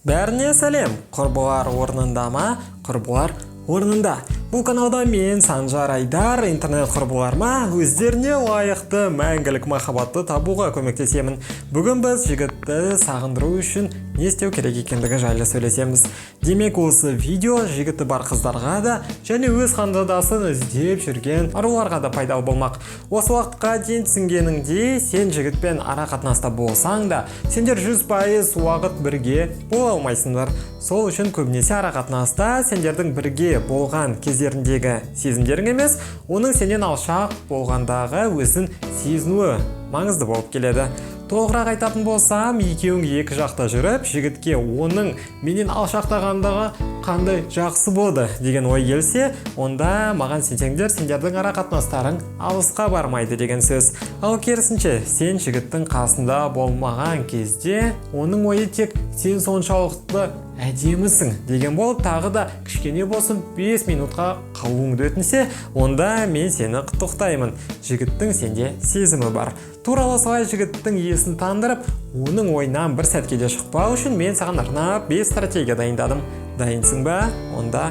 Бәріне сәлем, құрбылар орнында ма? Құрбылар орнында. Бұл каналда мен Санжар Айдар, интернет құрбыларыма өздеріне лайықты мәңгілік махаббатты табуға көмектесемін. Бүгін біз жігітті сағындыру үшін не істеу керек екендігі жайлы сөйлесеміз. Демек осы видео жігіті бар қыздарға да және өз қандыдасын іздеп жүрген аруларға да пайдалы болмақ. Осы уақытқа дейін түсінгеніңде сен жігітпен ара қатынаста болсаң да, сендер 100% уақыт бірге бола алмайсыңдар. Сол үшін көбінесе ара қатынаста сендердің бірге болған кездеріндегі сезімдерің емес, оның сенен алшақ болғандағы өзін сезінуі маңызды болып келеді. Толығырақ айтатын болсам, екеуің екі жақта жүріп, жігітке оның менен алшақтағандығы қандай жақсы болды деген ой келсе, онда маған сенсеңдер, сендердің ара қатынастарың алысқа бармайды деген сөз. Ал керісінше, сен жігіттің қасында болмаған кезде, оның ойы тек сен соншалықты әдемісің деген болып, тағы да кішкене болсын 5 минутқа қалуыңды өтінсе, онда мен сені құттықтаймын. Жігіттің сенде сезімі бар. Туралы солай жігіттің есін тандырып, оның ойынан бір сәтке де шықпау үшін мен саған арнап 5 стратегия дайындадым. Дайынсың ба? Онда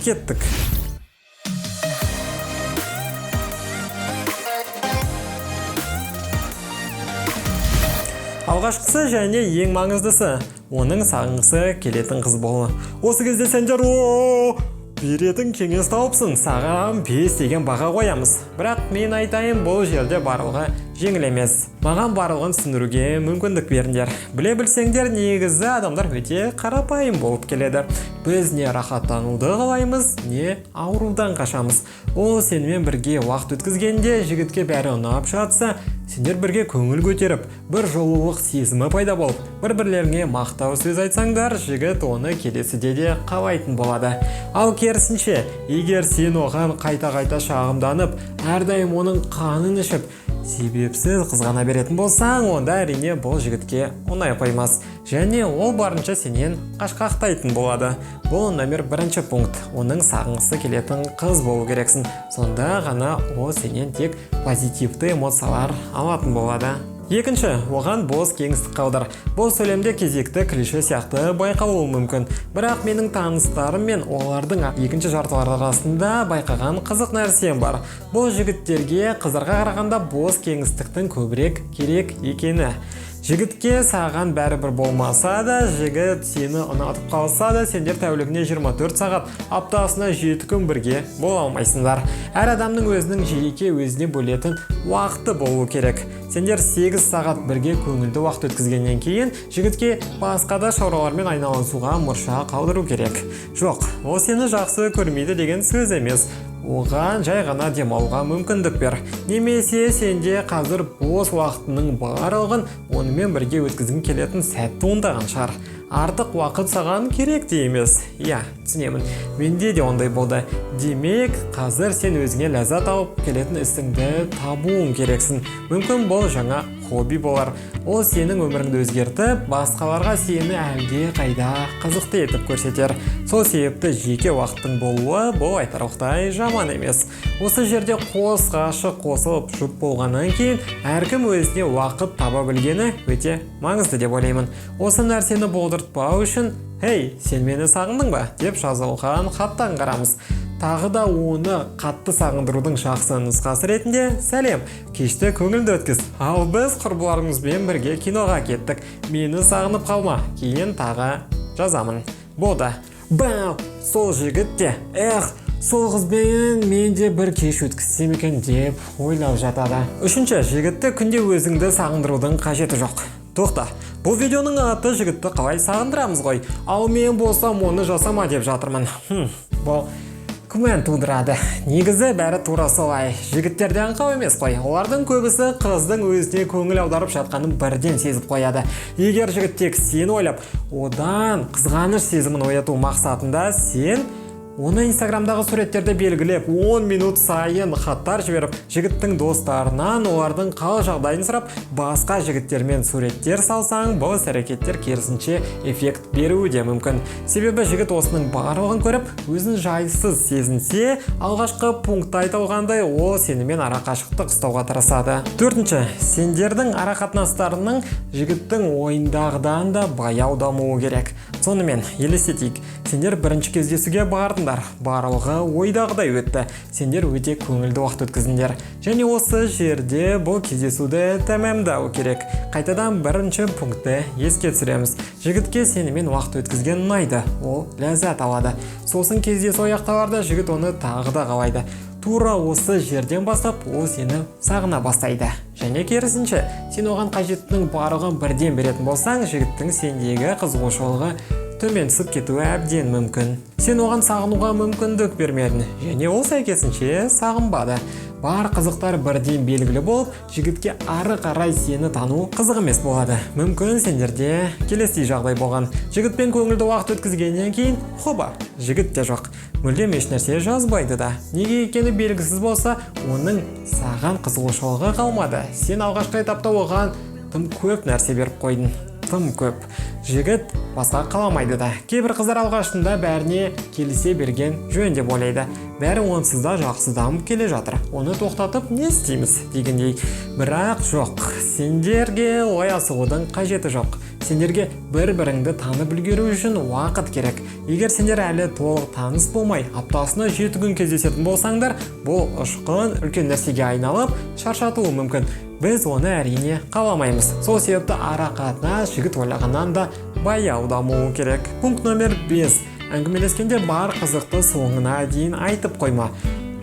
кеттік. Алғашқысы және ең маңыздысы, оның сағынғысы келетін қыз болу. Осы кезде сендер беретін кеңес тауыпсың, саған 5 деген баға қоямыз. Бірақ мен айтайын, бұл жерде барлығы жеңіл емес. Маған барлығын түсіндіруге мүмкіндік беріңдер. Біле білсеңдер, негізі адамдар өте қарапайым болып келеді. Біз не рахаттануды қалаймыз, не аурудан қашамыз. Ол сенімен бірге уақыт өткізгенде жігітке бәрі ұнап жатса, сендер бірге көңіл көтеріп, бір жолылық сезімі пайда болып, бір-бірлеріңе мақтау сөз айтсаңдар, жігіт оны келесіде де қалайтын болады. Ал керісінше, егер сен оған қайта-қайта шағымданып, әрдайым оның қанын ішіп, себепсіз қызғана беретін болсаң, онда әрине бұл жігітке ұнай қоймас. Және ол барынша сенен қашқақтайтын болады. Бұл номер 1 пункт. Оның сағынғысы келетін қыз болу керексің. Сонда ғана ол сенен тек позитивті эмоциялар алатын болады. Екінші, оған бос кеңістік қалдыр. Бұл сөйлемде кезекті клише сияқты байқалуы мүмкін. Бірақ менің таныстарым мен олардың екінші жартылар арасында байқаған қызық нәрсем бар. Бұл жігіттерге қыздарға қарағанда бос кеңістіктің көбірек керек екені. Жігітке саған бәрібір болмаса да, жігіт сені ұнатып қалса да, сендер тәулігіне 24 сағат, аптасына 7 күн бірге бола алмайсыңдар. Әр адамның өзінің жеке өзіне бөлетін уақыты болу керек. Сендер 8 сағат бірге көңілді уақыт өткізгеннен кейін, жігітке басқа да шаруалармен айналысуға мұрша қалдыру керек. Жоқ, ол сені жақсы көрмейді деген сөз емес. Оған жай ғана демалуға мүмкіндік бер. Немесе сенде қазір бос уақытының барлығын онымен бірге өткізгің келетін сәт туындаған шығар. Артық уақыт саған керек те емес. Иә, түсінемін. Менде де ондай болды. Демек, қазір сен өзіңе ләззат алып келетін істіңді табуың керексің. Мүмкін бұл жаңа хобби болар. Ол сенің өміріңді өзгертіп, басқаларға сені әлде қайда қызықты етіп көрсетер. Сол себепті жеке уақыттың болуы бұл айтарлықтай жаман емес. Осы жерде қос ғашық қосылып жұп болғаннан кейін, әркім өзіне уақыт таба білгені өте маңызды деп ойлаймын. Осы нәрсені болдыртпау үшін, «Хей, сен мені сағындың ба?» деп жазылған хаттан қарамыз. Тағы да оны қатты сағындырудың жақсы нұсқасы ретінде, сәлем, кеште көңілді өткіз. Ал біз құрбыларымызбен бірге киноға кеттік. Мені сағынып қалма, кейін тағы жазамын. Болды. Бау, сол жігітте, сол қызбен менде бір кеш өткізсем екен деп ойлап жатады. Үшінші, жігітті күнде өзіңді сағындырудың қажеті жоқ. Тоқта, бұл видеоның аты жігітті қалай сағындырамыз ғой, ал мен болсам оны жасама деп жатырмын. Бұл күмән тудырады. Негізі бәрі тура солай. Жігіттерде аңқау емес қой. Олардың көбісі қыздың өзіне көңіл аударып жатқанын бірден сезіп қояды. Егер жігіт тек сені ойлап, одан қызғаныш сезімін ояту мақсатында сен оны инстаграмдағы суреттерді белгілеп, 10 минут сайын хаттар жіберіп, жігіттің достарынан олардың қал жағдайын сұрап, басқа жігіттермен суреттер салсаң, бұл әрекеттер керісінше эффект беруі де мүмкін. Себебі жігіт осының барлығын көріп, өзін жайсыз сезінсе, алғашқы пунктта айтылғандай, ол сенімен арақашықтық ұстауға тырысады. Төртінші, сендердің арақатынастарының жігіттің ойындағыдан да баяу дамуы керек. Сонымен елестетейік, сендер бірінші кездесуге бардыңдар, барлығы ойдағыдай өтті, сендер өте көңілді уақыт өткіздіңдер, және осы жерде бұл кездесуді тәмамдау керек. Қайтадан бірінші пунктті еске түсіреміз. Жігітке сенімен уақыт өткізген ұнайды, ол ләззат алады. Сосын кездесу аяқталарда жігіт оны тағы да қалайды. Тура осы жерден бастап ол сені сағына бастайды. Және керісінше, сен оған қажеттінің барлығын бірден беретін болсаң, жігіттің сендегі қызығушылығы төмен түсіп кетуі әбден мүмкін. Сен оған сағынуға мүмкіндік бермедің, және ол сәйкесінше сағынбады. Бар қызықтар бірден белгілі болып, жігітке ары қарай сені тану қызық емес болады. Мүмкін сендерде келесі жағдай болған. Жігітпен көңілді уақыт өткізгеннен кейін, хоба, жігіт те жоқ. Мүлдем ешнәрсе жазбайды да. Неге екені белгісіз болса, оның саған қызығушылығы қалмады. Сен алғашқы этапта оған тым көп нәрсе беріп қойдың. Тым көп. Жігіт басқа қаламайды да. Кейбір қыздар алғашында бәріне келісе берген жөн деп ойлайды. Бәрі онсыз да жақсы дамып келе жатыр. Оны тоқтатып не істейміз дегендей. Бірақ жоқ. Сендерге олай асығудың қажеті жоқ. Сендерге бір-біріңді танып үлгеру үшін уақыт керек. Егер сендер әлі толық таныс болмай, аптасына 7 күн кездесетін болсаңдар, бұл ұшқын үлкен нәрсеге айналып, шаршатуы мүмкін. Біз оны әрине қаламаймыз. Сол себепті ара-қатынас жігіт ойлағаннан да баяу дамуы керек. Пункт номер 5. Әңгімелескенде бар қызықты соңына дейін айтып қойма.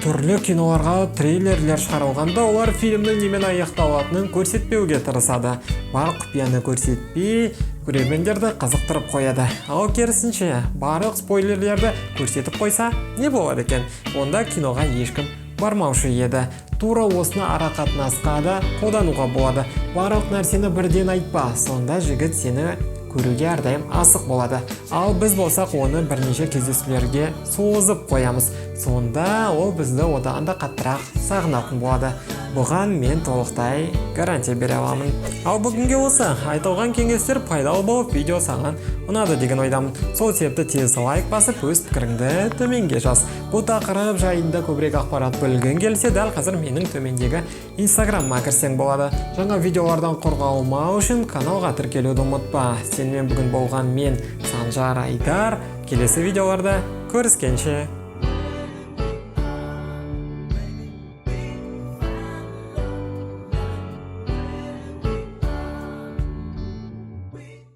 Түрлі киноларға трейлерлер шығарылғанда олар фильмнің немен аяқталатынын көрсетпеуге тырысады. Бар құпияны көрсетпей, көрермендерді қызықтырып қояды. Ал керісінше, барлық спойлерлерді көрсетіп қойса, не болады екен? Онда киноға ешкім бармаушы еді. Тура осыны ара-қатынасқа да қолдануға болады. Барлық нәрсені бірден айтпа, сонда жігіт сені көруге әрдайым асық болады. Ал біз болсақ оны бірнеше кездесулерге созып қоямыз. Сонда ол бізді одан да қаттырақ сағынатын болады. Бұған мен толықтай гарантия бере аламын. Ал бүгінге осы айтылған кеңестер пайдалы болып, видео саған ұнады деген ойдамын. Сол себепті тез лайк басып, өз пікіріңді төменге жаз. Бұл тақырып жайында көбірек ақпарат бөлгің келсе, дәл қазір менің төмендегі инстаграмыма кірсең болады. Жаңа видеолардан қорғалмау үшін каналға тіркелуді ұмытпа. Сенімен бүгін болған мен Санжар Айдар. Келесі видеоларда көріскенше.